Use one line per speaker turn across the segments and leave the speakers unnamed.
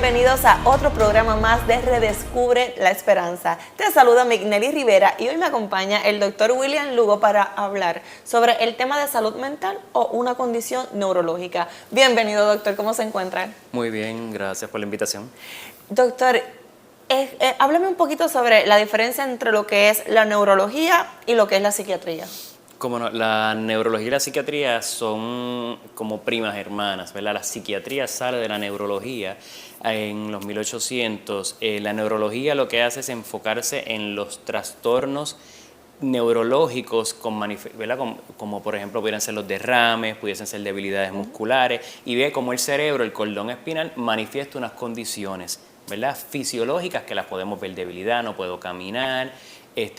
bienvenidos a otro programa más de Redescubre la Esperanza. Te saluda Mignelly Rivera y hoy me acompaña el doctor William Lugo para hablar sobre el tema de salud mental o una condición neurológica. Bienvenido, doctor, ¿cómo se encuentra?
Muy bien, gracias por la invitación.
Doctor, háblame un poquito sobre la diferencia entre lo que es la neurología y lo que es la psiquiatría.
Como no, la neurología y la psiquiatría son como primas hermanas, ¿verdad? La psiquiatría sale de la neurología en los 1800. La neurología lo que hace es enfocarse en los trastornos neurológicos, ¿verdad? Como por ejemplo pudieran ser los derrames, pudiesen ser debilidades musculares, y ve cómo el cerebro, el cordón espinal, manifiesta unas condiciones, ¿verdad? Fisiológicas que las podemos ver: debilidad, no puedo caminar,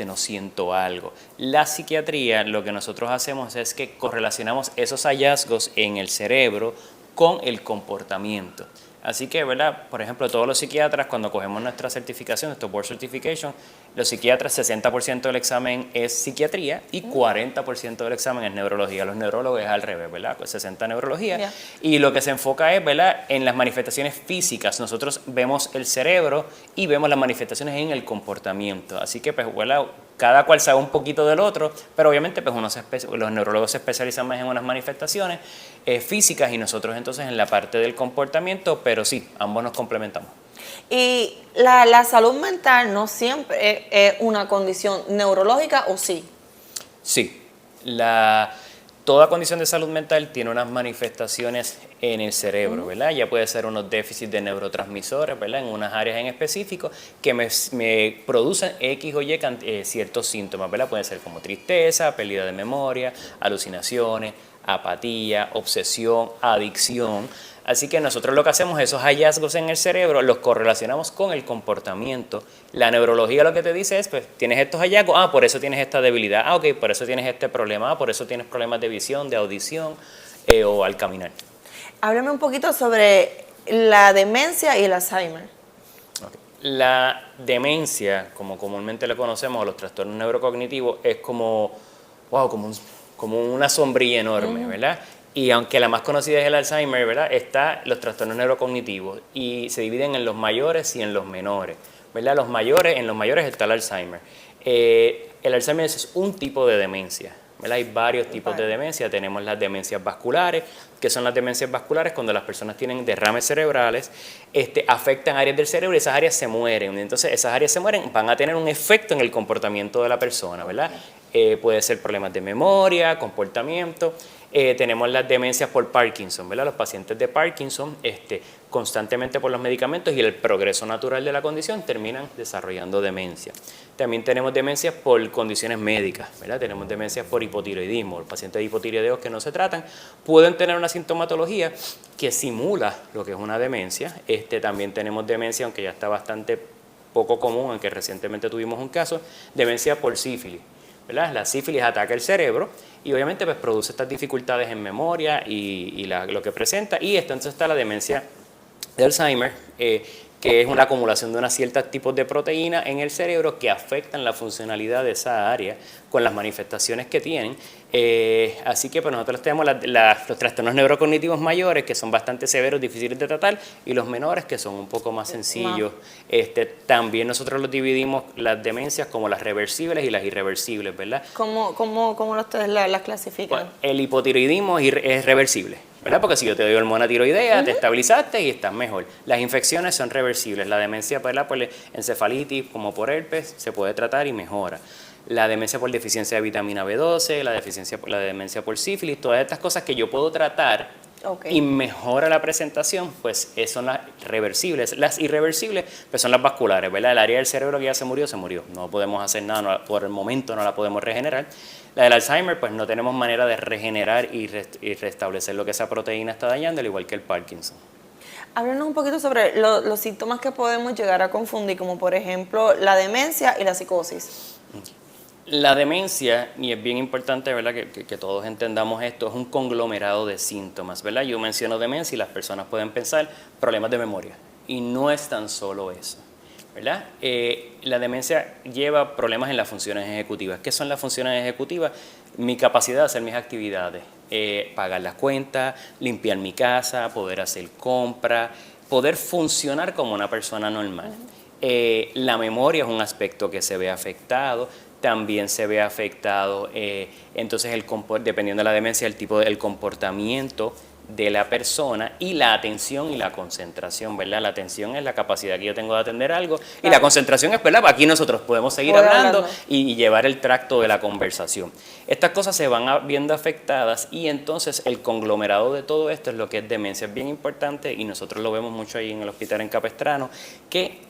no siento algo. La psiquiatría, lo que nosotros hacemos es que correlacionamos esos hallazgos en el cerebro con el comportamiento. Así que, ¿verdad? Por ejemplo, todos los psiquiatras, cuando cogemos nuestra certificación, nuestro Board Certification, los psiquiatras, 60% del examen es psiquiatría y 40% del examen es neurología. Los neurólogos es al revés, ¿verdad? Pues 60% neurología. Yeah. Y lo que se enfoca es, ¿verdad?, en las manifestaciones físicas. Nosotros vemos el cerebro y vemos las manifestaciones en el comportamiento. Así que, pues, ¿verdad?, cada cual sabe un poquito del otro, pero obviamente pues los neurólogos se especializan más en unas manifestaciones físicas y nosotros entonces en la parte del comportamiento, pero sí, ambos nos complementamos.
¿Y la salud mental no siempre es una condición neurológica o sí?
Sí, toda condición de salud mental tiene unas manifestaciones en el cerebro, ¿verdad? Ya puede ser unos déficits de neurotransmisores, ¿verdad?, en unas áreas en específico que me producen X o Y ciertos síntomas, ¿verdad? Pueden ser como tristeza, pérdida de memoria, alucinaciones, apatía, obsesión, adicción. Así que nosotros lo que hacemos, esos hallazgos en el cerebro, los correlacionamos con el comportamiento. La neurología lo que te dice es, pues, tienes estos hallazgos, por eso tienes esta debilidad, ok, por eso tienes este problema, por eso tienes problemas de visión, de audición o al caminar.
Háblame un poquito sobre la demencia y el Alzheimer.
Okay. La demencia, como comúnmente le conocemos, o los trastornos neurocognitivos, es como una sombrilla enorme, ¿verdad? Y aunque la más conocida es el Alzheimer, ¿verdad?, está los trastornos neurocognitivos y se dividen en los mayores y en los menores, ¿verdad? En los mayores está el Alzheimer. El Alzheimer es un tipo de demencia, ¿verdad? Hay varios tipos de demencia. Tenemos las demencias vasculares, que son las demencias vasculares cuando las personas tienen derrames cerebrales, afectan áreas del cerebro y esas áreas se mueren. Entonces esas áreas se mueren, van a tener un efecto en el comportamiento de la persona, ¿verdad? Puede ser problemas de memoria, comportamiento. Tenemos las demencias por Parkinson, ¿verdad? Los pacientes de Parkinson, constantemente por los medicamentos y el progreso natural de la condición, terminan desarrollando demencia. También tenemos demencias por condiciones médicas, ¿verdad? Tenemos demencias por hipotiroidismo. Los pacientes de hipotiroideos que no se tratan pueden tener una sintomatología que simula lo que es una demencia. También tenemos demencia, aunque ya está bastante poco común, aunque recientemente tuvimos un caso, demencia por sífilis, ¿verdad? La sífilis ataca el cerebro y obviamente pues produce estas dificultades en memoria y lo que presenta. Y entonces está la demencia de Alzheimer, que es una acumulación de unos ciertos tipos de proteínas en el cerebro que afectan la funcionalidad de esa área con las manifestaciones que tienen. Así que pues nosotros tenemos los trastornos neurocognitivos mayores, que son bastante severos, difíciles de tratar, y los menores, que son un poco más sencillos. También nosotros los dividimos, las demencias, como las reversibles y las irreversibles, ¿verdad?
¿Cómo ustedes las clasifican?
Bueno, el hipotiroidismo es reversible, ¿verdad? Porque si yo te doy hormona tiroidea, te estabilizaste y estás mejor. Las infecciones son reversibles. La demencia, ¿verdad?, por encefalitis, como por herpes, se puede tratar y mejora. La demencia por deficiencia de vitamina B12, la demencia por sífilis, todas estas cosas que yo puedo tratar y mejora la presentación, pues son las reversibles. Las irreversibles, pues son las vasculares, ¿verdad? El área del cerebro que ya se murió. No podemos hacer nada, por el momento no la podemos regenerar. La del Alzheimer, pues no tenemos manera de regenerar y restablecer lo que esa proteína está dañando, al igual que el Parkinson.
Háblanos un poquito sobre los síntomas que podemos llegar a confundir, como por ejemplo la demencia y la psicosis.
La demencia, y es bien importante, ¿verdad?, que todos entendamos esto, es un conglomerado de síntomas, ¿verdad? Yo menciono demencia y las personas pueden pensar problemas de memoria, y no es tan solo eso, ¿verdad? La demencia lleva problemas en las funciones ejecutivas. ¿Qué son las funciones ejecutivas? Mi capacidad de hacer mis actividades, pagar las cuentas, limpiar mi casa, poder hacer compras, poder funcionar como una persona normal. La memoria es un aspecto que se ve afectado, también se ve afectado, entonces dependiendo de la demencia, el tipo del comportamiento de la persona y la atención y la concentración, ¿verdad? La atención es la capacidad que yo tengo de atender algo y la concentración es, ¿verdad? Aquí nosotros podemos seguir hablando y llevar el tracto de la conversación. Estas cosas se van viendo afectadas y entonces el conglomerado de todo esto es lo que es demencia. Es bien importante y nosotros lo vemos mucho ahí en el hospital en Capestrano, que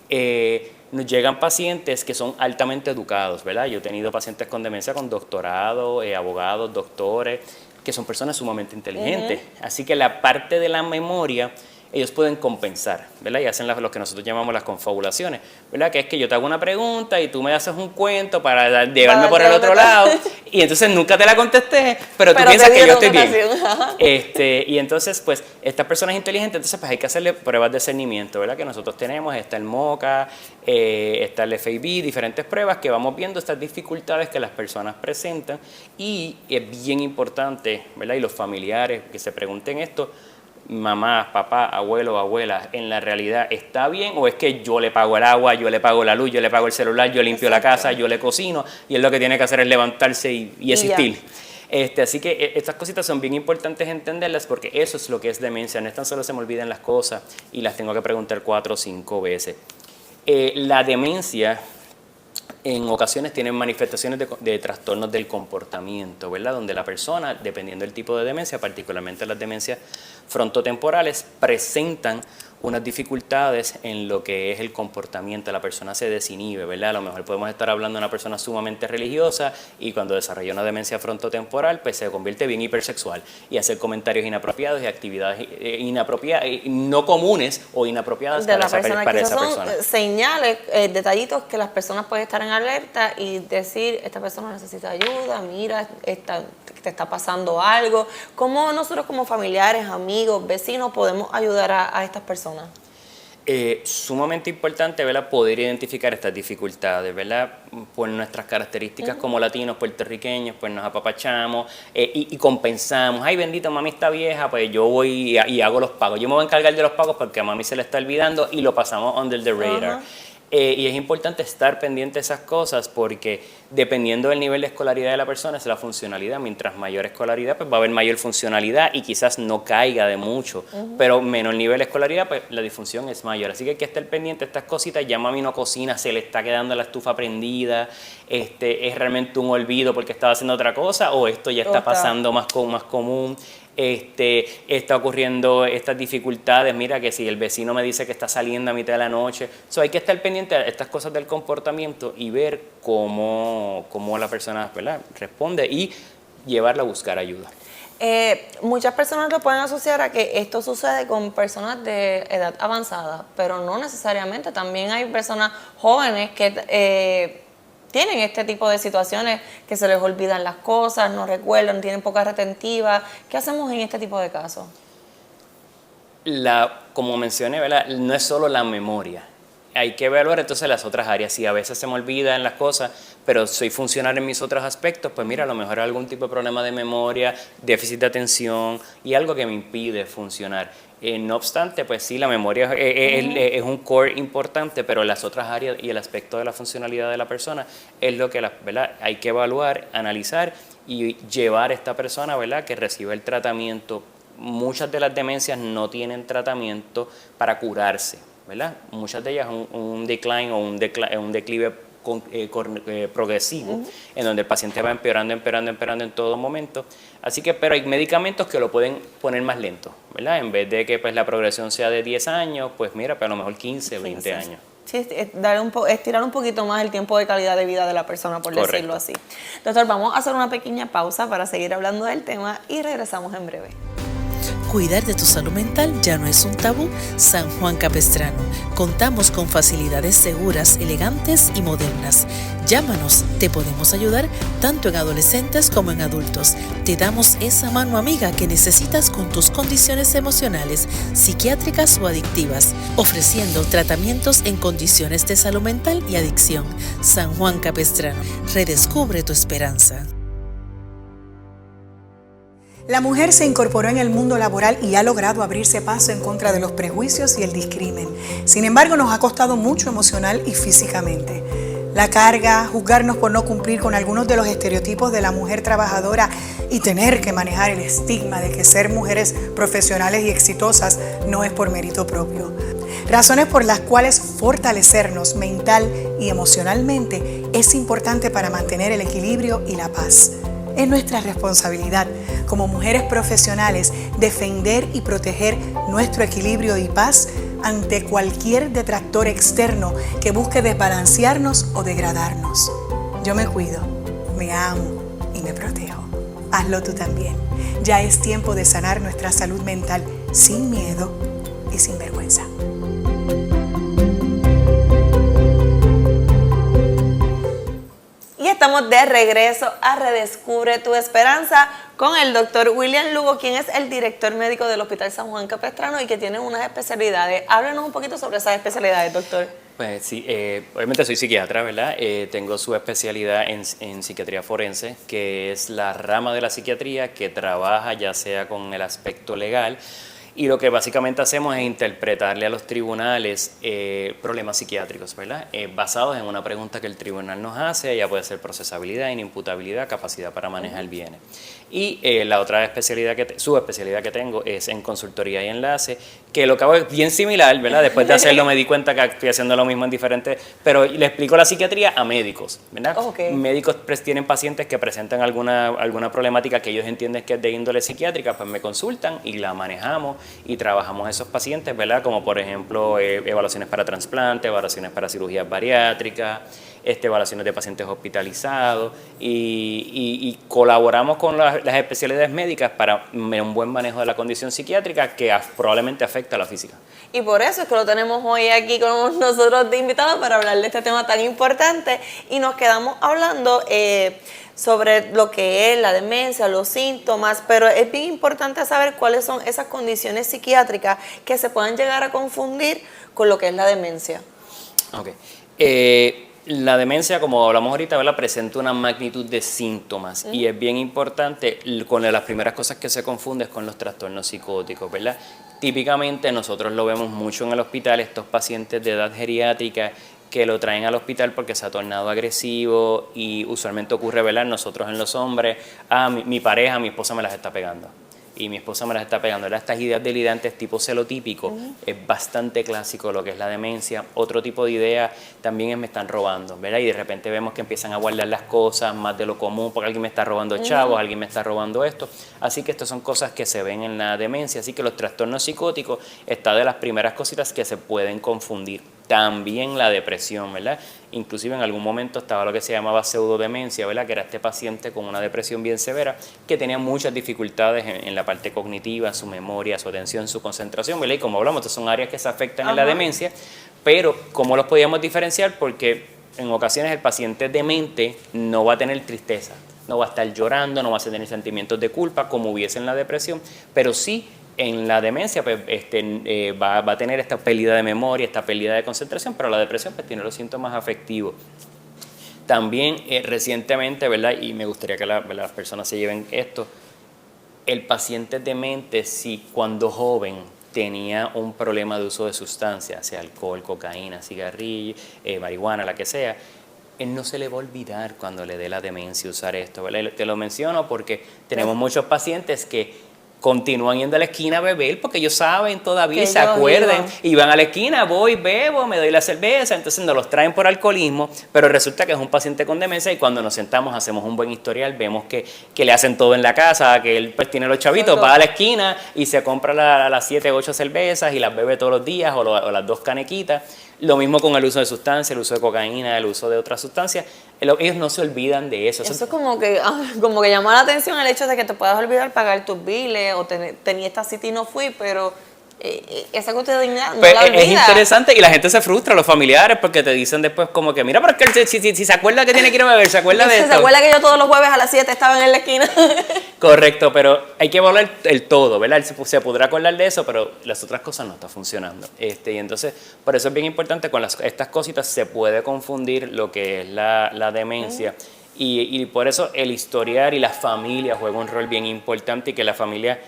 nos llegan pacientes que son altamente educados, ¿verdad? Yo he tenido pacientes con demencia con doctorado, abogados, doctores, que son personas sumamente inteligentes. Así que la parte de la memoria, ellos pueden compensar, ¿verdad? Y hacen lo que nosotros llamamos las confabulaciones, ¿verdad? Que es que yo te hago una pregunta y tú me haces un cuento para llevarme por el otro lado y entonces nunca te la contesté, pero tú piensas que yo estoy bien. Y entonces, pues, estas personas inteligentes, entonces pues hay que hacerle pruebas de discernimiento, ¿verdad? Que nosotros tenemos, está el MOCA, está el FAB, diferentes pruebas que vamos viendo estas dificultades que las personas presentan y es bien importante, ¿verdad? Y los familiares que se pregunten esto, mamá, papá, abuelo, abuela, ¿en la realidad está bien o es que yo le pago el agua, yo le pago la luz, yo le pago el celular, yo limpio la casa, yo le cocino y él lo que tiene que hacer es levantarse y existir? Así que estas cositas son bien importantes entenderlas porque eso es lo que es demencia, no es tan solo se me olvidan las cosas y las tengo que preguntar 4 o 5 veces. La demencia en ocasiones tienen manifestaciones de trastornos del comportamiento, ¿verdad? Donde la persona, dependiendo del tipo de demencia, particularmente las demencias frontotemporales, presentan unas dificultades en lo que es el comportamiento. La persona se desinhibe, ¿verdad? A lo mejor podemos estar hablando de una persona sumamente religiosa y cuando desarrolla una demencia frontotemporal, pues se convierte bien hipersexual y hacer comentarios inapropiados y actividades inapropiadas, no comunes o inapropiadas para esa persona.
Son señales, detallitos que las personas pueden estar en alerta y decir, esta persona necesita ayuda, mira, te está pasando algo. ¿Cómo nosotros como familiares, amigos, vecinos podemos ayudar a estas personas?
Sumamente importante, ¿verdad? Poder identificar estas dificultades, ¿verdad? Por nuestras características como latinos, puertorriqueños, pues nos apapachamos y compensamos. Ay, bendito, mami está vieja, pues yo voy y hago los pagos. Yo me voy a encargar de los pagos porque a mami se le está olvidando y lo pasamos under the radar. Y es importante estar pendiente de esas cosas porque dependiendo del nivel de escolaridad de la persona es la funcionalidad. Mientras mayor escolaridad, pues va a haber mayor funcionalidad y quizás no caiga de mucho, pero menor nivel de escolaridad, pues la disfunción es mayor. Así que hay que estar pendiente de estas cositas. Ya mami no cocina, se le está quedando la estufa prendida, es realmente un olvido porque estaba haciendo otra cosa o esto ya está pasando más común. Está ocurriendo estas dificultades, mira que si el vecino me dice que está saliendo a mitad de la noche, hay que estar pendiente de estas cosas del comportamiento y ver cómo la persona, ¿verdad?, responde y llevarla a buscar ayuda.
Muchas personas lo pueden asociar a que esto sucede con personas de edad avanzada, pero no necesariamente, también hay personas jóvenes que tienen este tipo de situaciones que se les olvidan las cosas, no recuerdan, tienen poca retentiva. ¿Qué hacemos en este tipo de casos?
Como mencioné, ¿verdad?, no es solo la memoria. Hay que evaluar entonces las otras áreas. Si a veces se me olvidan las cosas, pero soy funcional en mis otros aspectos, pues mira, a lo mejor hay algún tipo de problema de memoria, déficit de atención y algo que me impide funcionar. No obstante, pues sí, la memoria es un core importante, pero las otras áreas y el aspecto de la funcionalidad de la persona es lo que ¿verdad?, hay que evaluar, analizar y llevar a esta persona, ¿verdad?, que reciba el tratamiento. Muchas de las demencias no tienen tratamiento para curarse, ¿verdad? Muchas de ellas un decline o un declive progresivo, en donde el paciente va empeorando en todo momento. Así que, pero hay medicamentos que lo pueden poner más lento, ¿verdad? En vez de que pues la progresión sea de 10 años, pues mira, pero a lo mejor 15, 20 años.
Sí, estirar un poquito más el tiempo de calidad de vida de la persona, por decirlo así. Doctor, vamos a hacer una pequeña pausa para seguir hablando del tema y regresamos en breve.
Cuidar de tu salud mental ya no es un tabú. San Juan Capestrano. Contamos con facilidades seguras, elegantes y modernas. Llámanos, te podemos ayudar tanto en adolescentes como en adultos. Te damos esa mano amiga que necesitas con tus condiciones emocionales, psiquiátricas o adictivas, ofreciendo tratamientos en condiciones de salud mental y adicción. San Juan Capestrano. Redescubre tu esperanza.
La mujer se incorporó en el mundo laboral y ha logrado abrirse paso en contra de los prejuicios y el discrimen. Sin embargo, nos ha costado mucho emocional y físicamente. La carga, juzgarnos por no cumplir con algunos de los estereotipos de la mujer trabajadora y tener que manejar el estigma de que ser mujeres profesionales y exitosas no es por mérito propio. Razones por las cuales fortalecernos mental y emocionalmente es importante para mantener el equilibrio y la paz. Es nuestra responsabilidad como mujeres profesionales defender y proteger nuestro equilibrio y paz ante cualquier detractor externo que busque desbalancearnos o degradarnos. Yo me cuido, me amo y me protejo. Hazlo tú también. Ya es tiempo de sanar nuestra salud mental sin miedo y sin vergüenza.
Y estamos de regreso a Redescubre tu Esperanza con el doctor William Lugo, quien es el director médico del Hospital San Juan Capistrano y que tiene unas especialidades. Háblenos un poquito sobre esas especialidades, doctor.
Pues sí, obviamente soy psiquiatra, ¿verdad? Tengo su especialidad en psiquiatría forense, que es la rama de la psiquiatría que trabaja ya sea con el aspecto legal, y lo que básicamente hacemos es interpretarle a los tribunales problemas psiquiátricos, ¿verdad? Basados en una pregunta que el tribunal nos hace, ya puede ser procesabilidad, inimputabilidad, capacidad para manejar bienes. Y la otra especialidad, subespecialidad que tengo es en consultoría y enlace, que lo que hago es bien similar, ¿verdad? Después de hacerlo me di cuenta que estoy haciendo lo mismo en diferentes, pero le explico la psiquiatría a médicos, ¿verdad?
Okay.
Médicos tienen pacientes que presentan alguna problemática que ellos entienden que es de índole psiquiátrica, pues me consultan y la manejamos y trabajamos a esos pacientes, ¿verdad? Como por ejemplo evaluaciones para trasplante, evaluaciones para cirugías bariátricas, evaluaciones de pacientes hospitalizados y colaboramos con las especialidades médicas para un buen manejo de la condición psiquiátrica que probablemente afecta a la física.
Y por eso es que lo tenemos hoy aquí con nosotros de invitado para hablar de este tema tan importante y nos quedamos hablando sobre lo que es la demencia, los síntomas, pero es bien importante saber cuáles son esas condiciones psiquiátricas que se puedan llegar a confundir con lo que es la demencia.
Ok. La demencia, como hablamos ahorita, ¿verdad? Presenta una magnitud de síntomas y es bien importante, con las primeras cosas que se confunde es con los trastornos psicóticos, ¿verdad? Típicamente nosotros lo vemos mucho en el hospital, estos pacientes de edad geriátrica que lo traen al hospital porque se ha tornado agresivo y usualmente ocurre, ¿verdad? Nosotros en los hombres, mi pareja, mi esposa me las está pegando. Y mi esposa me las está pegando. Estas ideas delirantes tipo celotípico es bastante clásico lo que es la demencia. Otro tipo de idea también es me están robando, ¿verdad? Y de repente vemos que empiezan a guardar las cosas más de lo común porque alguien me está robando chavos, alguien me está robando esto. Así que estas son cosas que se ven en la demencia. Así que los trastornos psicóticos están de las primeras cositas que se pueden confundir. También la depresión, ¿verdad? Inclusive en algún momento estaba lo que se llamaba pseudodemencia, ¿verdad? Que era este paciente con una depresión bien severa que tenía muchas dificultades en la parte cognitiva, su memoria, su atención, su concentración, ¿verdad? Y como hablamos, estas son áreas que se afectan en la demencia, pero ¿cómo los podíamos diferenciar? Porque en ocasiones el paciente demente no va a tener tristeza, no va a estar llorando, no va a tener sentimientos de culpa como hubiese en la depresión, pero sí en la demencia pues, va a tener esta pérdida de memoria, esta pérdida de concentración, pero la depresión pues, tiene los síntomas afectivos. También recientemente, ¿verdad? Y me gustaría que las personas se lleven esto, el paciente demente, si cuando joven tenía un problema de uso de sustancias, sea alcohol, cocaína, cigarrillo, marihuana, la que sea, él no se le va a olvidar cuando le dé la demencia usar esto, ¿verdad? Te lo menciono porque tenemos muchos pacientes que continúan yendo a la esquina a beber porque ellos saben todavía y se acuerdan y van a la esquina, voy, bebo, me doy la cerveza, entonces nos los traen por alcoholismo, pero resulta que es un paciente con demencia y cuando nos sentamos hacemos un buen historial, vemos que le hacen todo en la casa, que él pues tiene los chavitos, va a la esquina y se compra las 7 o 8 cervezas y las bebe todos los días o las 2 canequitas. Lo mismo con el uso de sustancias, el uso de cocaína, el uso de otras sustancias. Ellos no se olvidan de eso.
Eso es como que llama la atención el hecho de que te puedas olvidar pagar tus biles o tenía esta cita y no fui, pero esa cotidianidad no la olvida.
Es interesante y la gente se frustra, los familiares, porque te dicen después como que mira, pero es que si se acuerda que tiene que ir a beber, se acuerda de esto.
Se acuerda que yo todos los jueves a las 7 estaba en la esquina.
Correcto, pero hay que evaluar el todo, ¿verdad? Se podrá acordar de eso, pero las otras cosas no están funcionando. Y entonces, por eso es bien importante, con estas cositas se puede confundir lo que es la demencia. Y por eso el historial y la familia juega un rol bien importante y que la familia,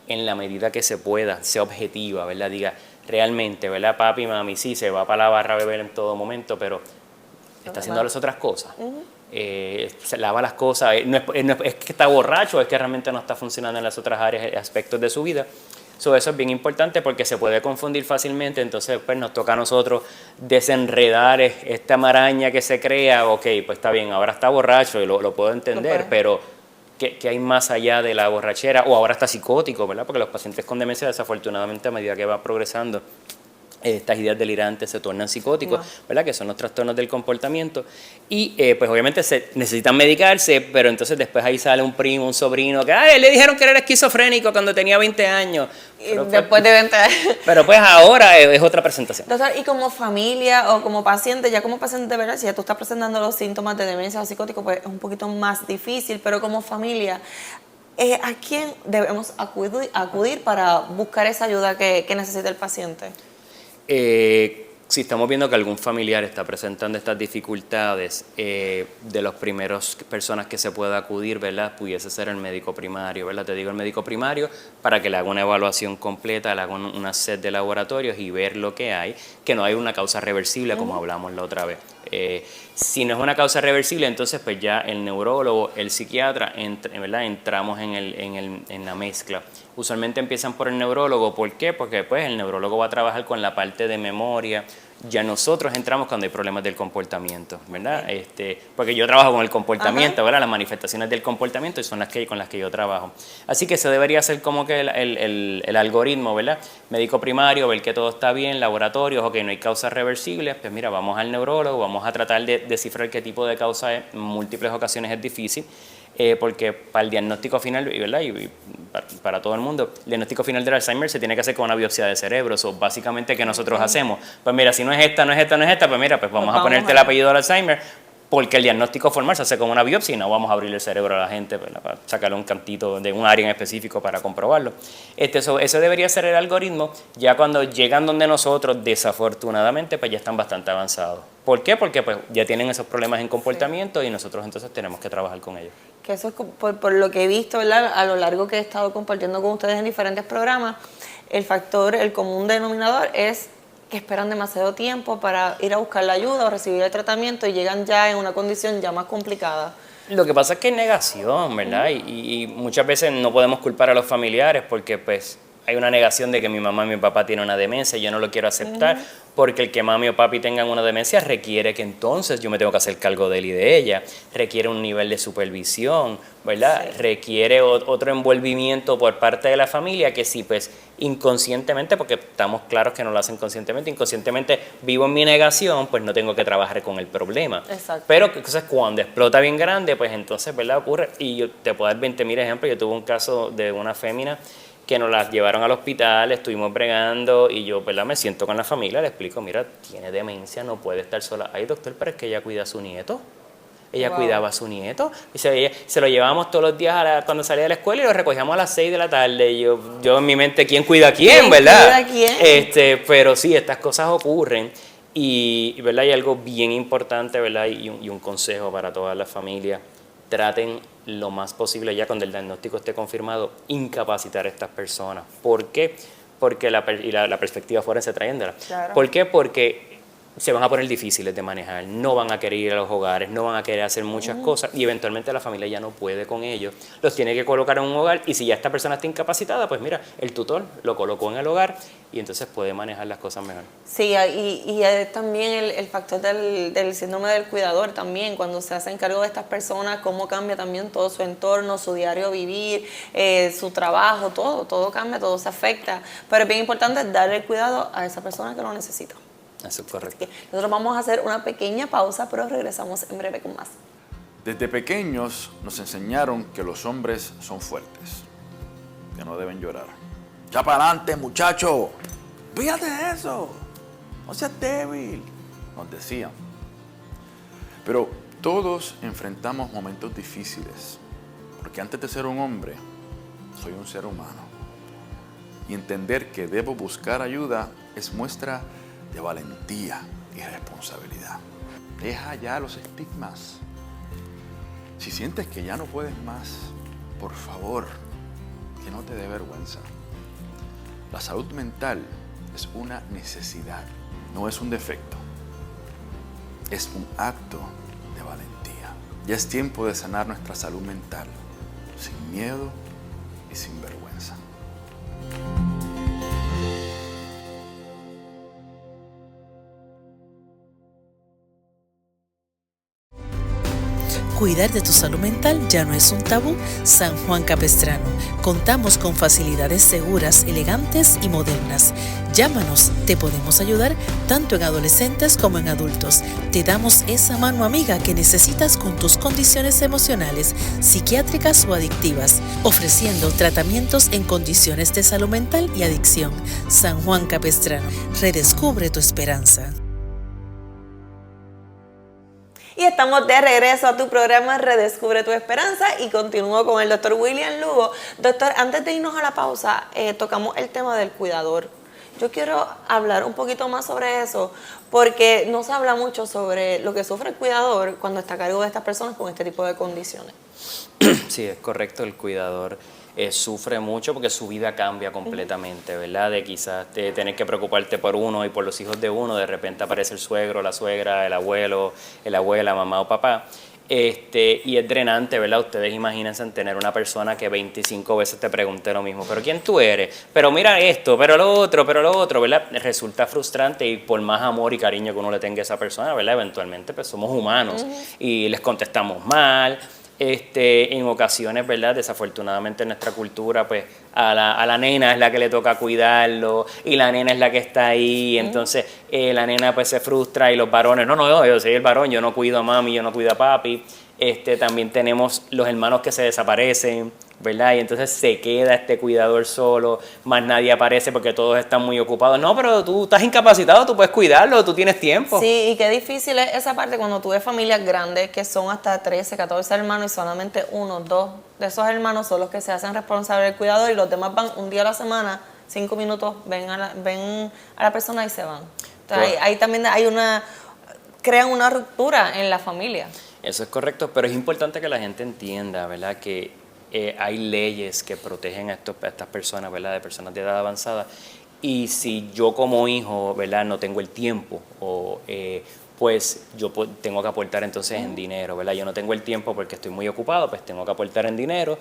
en la medida que se pueda, sea objetiva, ¿verdad? Diga, realmente, ¿verdad? Papi, mami, sí, se va para la barra a beber en todo momento, pero está haciendo las otras cosas. Se lava las cosas, no es que está borracho, es que realmente no está funcionando en las otras áreas, aspectos de su vida. Eso es bien importante porque se puede confundir fácilmente, entonces pues nos toca a nosotros desenredar esta maraña que se crea. Ok, pues está bien, ahora está borracho y lo puedo entender, pero ¿qué hay más allá de la borrachera? O ahora está psicótico, ¿verdad? Porque los pacientes con demencia, desafortunadamente, a medida que va progresando, estas ideas delirantes se tornan psicóticos, ¿verdad? Que son los trastornos del comportamiento. Y pues obviamente necesitan medicarse, pero entonces después ahí sale un primo, un sobrino, que le dijeron que era esquizofrénico cuando tenía 20 años. Pero,
después de 20 años.
Pero pues ahora es otra presentación.
Doctor, y como familia o como paciente, ya como paciente de verdad, si ya tú estás presentando los síntomas de demencia o psicótico, pues es un poquito más difícil, pero como familia, ¿a quién debemos acudir para buscar esa ayuda que necesita el paciente?
Si estamos viendo que algún familiar está presentando estas dificultades, de las primeras personas que se pueda acudir, ¿verdad? Pudiese ser el médico primario, ¿verdad? Te digo el médico primario para que le haga una evaluación completa, le haga una set de laboratorios y ver lo que hay, que no hay una causa reversible como hablamos la otra vez. Si no es una causa reversible, entonces pues ya el neurólogo, el psiquiatra, ¿verdad? Entramos en la mezcla. Usualmente empiezan por el neurólogo. ¿Por qué? Porque pues el neurólogo va a trabajar con la parte de memoria. Ya nosotros entramos cuando hay problemas del comportamiento, ¿verdad? Porque yo trabajo con el comportamiento, ¿verdad? Las manifestaciones del comportamiento y son con las que yo trabajo. Así que eso debería ser como que el algoritmo, ¿verdad? Médico primario, ver que todo está bien, laboratorios, ok, no hay causas reversibles, pues mira, vamos al neurólogo, vamos a tratar de descifrar qué tipo de causa es. En múltiples ocasiones es difícil. Porque para el diagnóstico final, ¿verdad? Y para todo el mundo, el diagnóstico final del Alzheimer se tiene que hacer con una biopsia de cerebro. Eso básicamente que nosotros hacemos. Pues mira, si no es esta, pues mira, pues vamos a ponerte el apellido del Alzheimer, porque el diagnóstico formal se hace con una biopsia y no vamos a abrir el cerebro a la gente, ¿verdad? Para sacarle un cantito de un área en específico para comprobarlo. Eso debería ser el algoritmo. Ya cuando llegan donde nosotros, desafortunadamente, pues ya están bastante avanzados. ¿Por qué? Porque pues ya tienen esos problemas en comportamiento y nosotros entonces tenemos que trabajar con ellos.
Que eso es por lo que he visto, ¿verdad? A lo largo que he estado compartiendo con ustedes en diferentes programas, el común denominador es que esperan demasiado tiempo para ir a buscar la ayuda o recibir el tratamiento y llegan ya en una condición ya más complicada.
Lo que pasa es que es negación, ¿verdad? Y muchas veces no podemos culpar a los familiares porque pues hay una negación de que mi mamá y mi papá tienen una demencia y yo no lo quiero aceptar, porque el que mami o papi tengan una demencia requiere que entonces yo me tengo que hacer cargo de él y de ella, requiere un nivel de supervisión, ¿verdad? Sí. Requiere otro envolvimiento por parte de la familia que sí, pues inconscientemente, porque estamos claros que no lo hacen conscientemente, inconscientemente vivo en mi negación, pues no tengo que trabajar con el problema.
Exacto.
Pero entonces cuando explota bien grande, pues entonces, ¿verdad? Ocurre, y yo te puedo dar 20.000 ejemplos. Yo tuve un caso de una fémina que nos las llevaron al hospital, estuvimos bregando y yo, ¿verdad? Me siento con la familia, le explico, mira, tiene demencia, no puede estar sola. Ay, doctor, pero es que ella cuida a su nieto. Ella cuidaba a su nieto y se lo llevábamos todos los días cuando salía de la escuela y lo recogíamos a las 6 de la tarde. Y yo en mi mente, ¿quién cuida a quién, verdad?
¿Quién cuida a quién?
Pero sí, estas cosas ocurren y ¿verdad? Hay algo bien importante, ¿verdad? Y un consejo para todas las familias. Traten lo más posible, ya cuando el diagnóstico esté confirmado, incapacitar a estas personas. ¿Por qué? Porque la perspectiva forense trayéndola.
Claro.
¿Por qué? Porque se van a poner difíciles de manejar, no van a querer ir a los hogares, no van a querer hacer muchas cosas y eventualmente la familia ya no puede con ellos. Los tiene que colocar en un hogar y si ya esta persona está incapacitada, pues mira, el tutor lo colocó en el hogar y entonces puede manejar las cosas mejor.
Sí, y también el factor del síndrome del cuidador también, cuando se hace cargo de estas personas, cómo cambia también todo su entorno, su diario vivir, su trabajo, todo cambia, todo se afecta. Pero es bien importante darle el cuidado a esa persona que lo necesita.
Eso es correcto.
Nosotros vamos a hacer una pequeña pausa, pero regresamos en breve con más.
Desde pequeños nos enseñaron que los hombres son fuertes, que no deben llorar. ¡Ya para adelante, muchacho! ¡Fíjate eso! ¡No seas débil!, nos decían. Pero todos enfrentamos momentos difíciles, porque antes de ser un hombre, soy un ser humano. Y entender que debo buscar ayuda es muestra de valentía y responsabilidad. Deja ya los estigmas. Si sientes que ya no puedes más, por favor, que no te dé vergüenza. La salud mental es una necesidad, no es un defecto. Es un acto de valentía. Ya es tiempo de sanar nuestra salud mental, sin miedo y sin vergüenza.
Cuidar de tu salud mental ya no es un tabú. San Juan Capistrano. Contamos con facilidades seguras, elegantes y modernas. Llámanos, te podemos ayudar tanto en adolescentes como en adultos. Te damos esa mano amiga que necesitas con tus condiciones emocionales, psiquiátricas o adictivas, ofreciendo tratamientos en condiciones de salud mental y adicción. San Juan Capistrano. Redescubre tu esperanza.
Y estamos de regreso a tu programa Redescubre tu Esperanza y continúo con el doctor William Lugo. Doctor, antes de irnos a la pausa, tocamos el tema del cuidador. Yo quiero hablar un poquito más sobre eso, porque no se habla mucho sobre lo que sufre el cuidador cuando está a cargo de estas personas con este tipo de condiciones.
Sí, es correcto, el cuidador sufre mucho porque su vida cambia completamente, ¿verdad? De quizás tener que preocuparte por uno y por los hijos de uno, de repente aparece el suegro, la suegra, el abuelo, la abuela, mamá o papá. Y es drenante, ¿verdad? Ustedes imagínense en tener una persona que 25 veces te pregunte lo mismo, pero ¿quién tú eres? Pero mira esto, pero lo otro, ¿verdad? Resulta frustrante y por más amor y cariño que uno le tenga a esa persona, ¿verdad? Eventualmente pues somos humanos y les contestamos mal. En ocasiones, ¿verdad? Desafortunadamente en nuestra cultura, pues a la nena es la que le toca cuidarlo y la nena es la que está ahí, entonces la nena pues se frustra y los varones, no, yo soy el varón, yo no cuido a mami, yo no cuido a papi. También tenemos los hermanos que se desaparecen, ¿verdad? Y entonces se queda este cuidador solo, más nadie aparece porque todos están muy ocupados. No, pero tú estás incapacitado, tú puedes cuidarlo, tú tienes tiempo.
Sí, y qué difícil es esa parte cuando tú ves familias grandes que son hasta 13, 14 hermanos y solamente 1, 2 de esos hermanos son los que se hacen responsables del cuidador y los demás van un día a la semana, 5 minutos, ven a la persona y se van. Entonces, ahí también crean una ruptura en la familia.
Eso es correcto, pero es importante que la gente entienda, ¿verdad? Que hay leyes que protegen a estas personas, ¿verdad? De personas de edad avanzada. Y si yo como hijo, ¿verdad? No tengo el tiempo, pues yo tengo que aportar entonces en dinero, ¿verdad? Yo no tengo el tiempo porque estoy muy ocupado, pues tengo que aportar en dinero.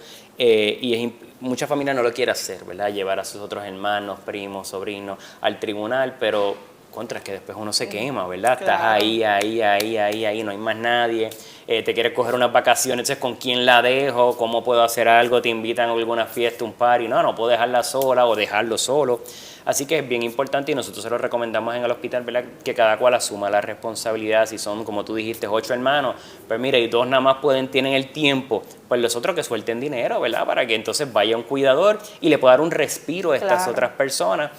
Mucha familia no lo quiere hacer, ¿verdad? Llevar a sus otros hermanos, primos, sobrinos al tribunal, pero es que después uno se quema, ¿verdad? Claro. Estás ahí, no hay más nadie, te quieres coger unas vacaciones, entonces ¿con quién la dejo? ¿Cómo puedo hacer algo? Te invitan a alguna fiesta, un party, no puedo dejarla sola o dejarlo solo. Así que es bien importante y nosotros se lo recomendamos en el hospital, ¿verdad? Que cada cual asuma la responsabilidad. Si son, como tú dijiste, 8 hermanos, pues mira, y 2 nada más tienen el tiempo, pues los otros que suelten dinero, ¿verdad? Para que entonces vaya un cuidador y le pueda dar un respiro a estas otras personas,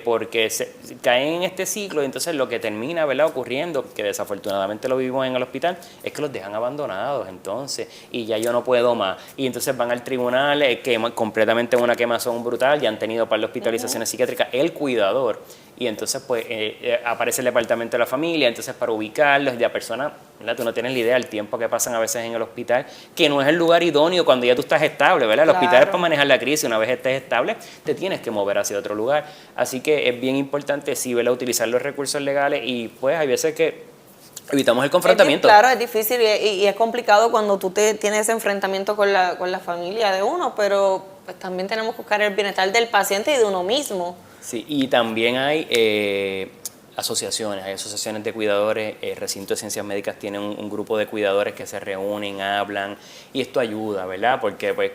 porque caen en este ciclo y entonces lo que termina, ¿verdad? Ocurriendo, que desafortunadamente lo vivimos en el hospital, es que los dejan abandonados entonces y ya yo no puedo más. Y entonces van al tribunal, queman completamente una quemazón brutal, ya han tenido par de hospitalizaciones psiquiátricas, el cuidador. Y entonces pues aparece el departamento de la familia, entonces para ubicarlos, la persona, ¿verdad? Tú no tienes la idea del tiempo que pasan a veces en el hospital, que no es el lugar idóneo cuando ya tú estás estable, ¿verdad? El hospital es para manejar la crisis, una vez estés estable, te tienes que mover hacia otro lugar. Así que es bien importante, sí, ¿verdad? Utilizar los recursos legales y pues hay veces que evitamos el confrontamiento.
Claro, es difícil y es complicado cuando tú tienes ese enfrentamiento con la familia de uno, pero pues también tenemos que buscar el bienestar del paciente y de uno mismo.
Sí, y también hay asociaciones de cuidadores, Recinto de Ciencias Médicas tiene un grupo de cuidadores que se reúnen, hablan, y esto ayuda, ¿verdad? Porque pues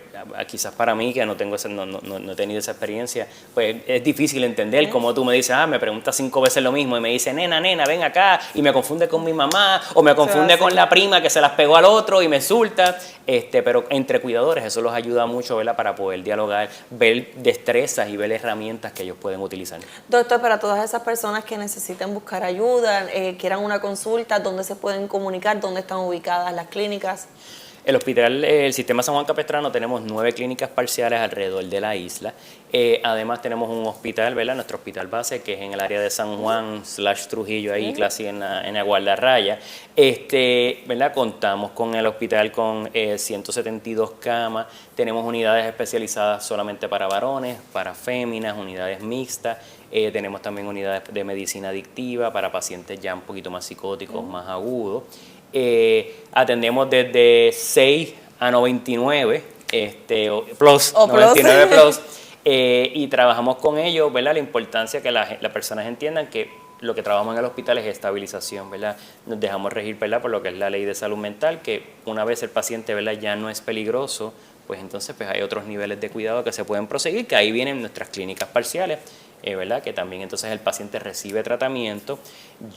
quizás para mí, que no he tenido esa experiencia, pues es difícil entender cómo tú me dices, me preguntas 5 veces lo mismo y me dice, nena, ven acá, y me confunde con mi mamá, o me confunde con la prima que se las pegó al otro y me insulta, pero entre cuidadores eso los ayuda mucho, ¿verdad? Para poder dialogar, ver destrezas y ver herramientas que ellos pueden utilizar.
Doctor, para todas esas personas que necesitan buscar ayuda, quieran una consulta, ¿dónde se pueden comunicar? ¿Dónde están ubicadas las clínicas?
El Sistema San Juan Capistrano tenemos 9 clínicas parciales alrededor de la isla. Además tenemos un hospital, ¿verdad? Nuestro hospital base, que es en el área de San Juan / Trujillo, ahí casi en la guardarraya. ¿Verdad? Contamos con el hospital con 172 camas. Tenemos unidades especializadas solamente para varones, para féminas, unidades mixtas. Tenemos también unidades de medicina adictiva para pacientes ya un poquito más psicóticos, más agudos. Atendemos desde 6 a 99 plus, 99 plus, y trabajamos con ellos, ¿verdad? La importancia que las personas entiendan que lo que trabajamos en el hospital es estabilización, ¿verdad? Nos dejamos regir, ¿verdad? Por lo que es la ley de salud mental, que una vez el paciente, ¿verdad?, ya no es peligroso, pues entonces pues hay otros niveles de cuidado que se pueden proseguir, que ahí vienen nuestras clínicas parciales, ¿verdad? Que también entonces el paciente recibe tratamiento,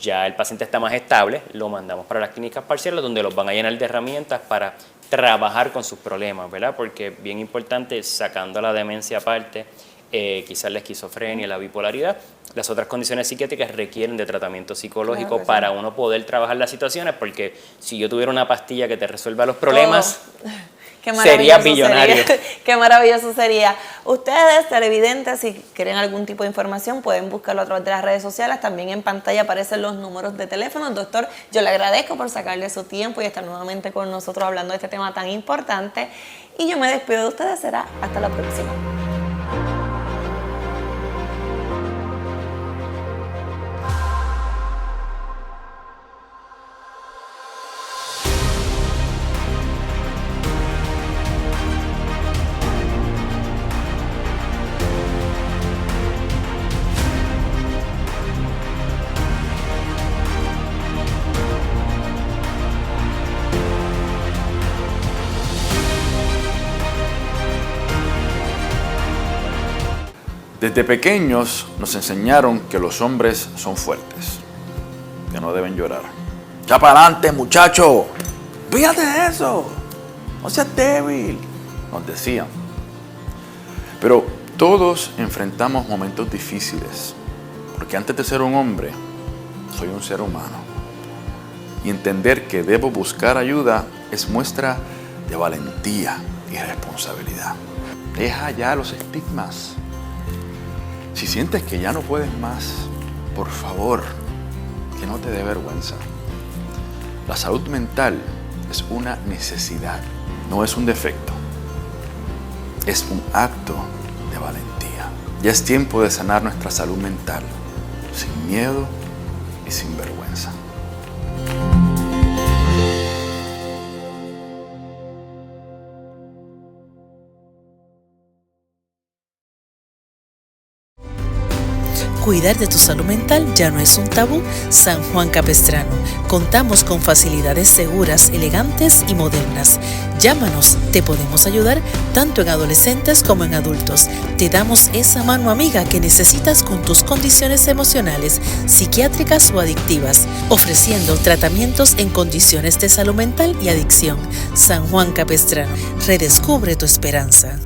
ya el paciente está más estable, lo mandamos para las clínicas parciales donde los van a llenar de herramientas para trabajar con sus problemas, ¿verdad? Porque bien importante, sacando la demencia aparte, quizás la esquizofrenia, la bipolaridad, las otras condiciones psiquiátricas requieren de tratamiento psicológico para uno poder trabajar las situaciones, porque si yo tuviera una pastilla que te resuelva los problemas... Sería billonario.
Qué maravilloso sería. Ustedes, televidentes, si quieren algún tipo de información, pueden buscarlo a través de las redes sociales. También en pantalla aparecen los números de teléfono. Doctor, yo le agradezco por sacarle su tiempo y estar nuevamente con nosotros hablando de este tema tan importante. Y yo me despido de ustedes. Será hasta la próxima.
Desde pequeños nos enseñaron que los hombres son fuertes, que no deben llorar. ¡Ya para adelante, muchacho! ¡Fíjate de eso! ¡No seas débil!, nos decían. Pero todos enfrentamos momentos difíciles, porque antes de ser un hombre, soy un ser humano. Y entender que debo buscar ayuda es muestra de valentía y responsabilidad. Deja ya los estigmas. Si sientes que ya no puedes más, por favor, que no te dé vergüenza. La salud mental es una necesidad, no es un defecto. Es un acto de valentía. Ya es tiempo de sanar nuestra salud mental, sin miedo y sin vergüenza.
Cuidar de tu salud mental ya no es un tabú. San Juan Capistrano. Contamos con facilidades seguras, elegantes y modernas. Llámanos, te podemos ayudar tanto en adolescentes como en adultos. Te damos esa mano amiga que necesitas con tus condiciones emocionales, psiquiátricas o adictivas, ofreciendo tratamientos en condiciones de salud mental y adicción. San Juan Capistrano. Redescubre tu esperanza.